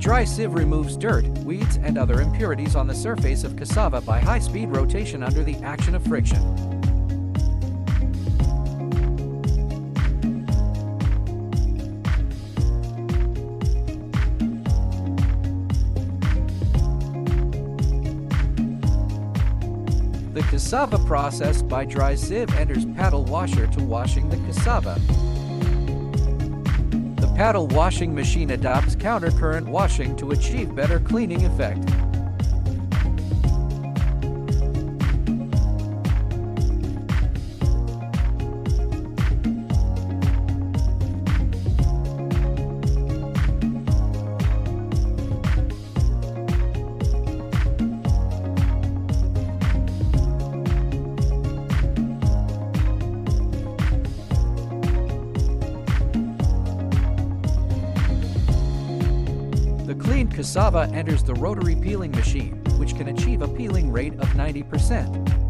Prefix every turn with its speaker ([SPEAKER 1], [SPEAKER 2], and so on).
[SPEAKER 1] dry sieve removes dirt, weeds, and other impurities on the surface of cassava by high-speed rotation under the action of friction. The cassava processed by dry sieve enters paddle washer to washing the cassava. The paddle washing machine adopts counter-current washing to achieve better cleaning effect. The cleaned cassava enters the rotary peeling machine, which can achieve a peeling rate of 90%.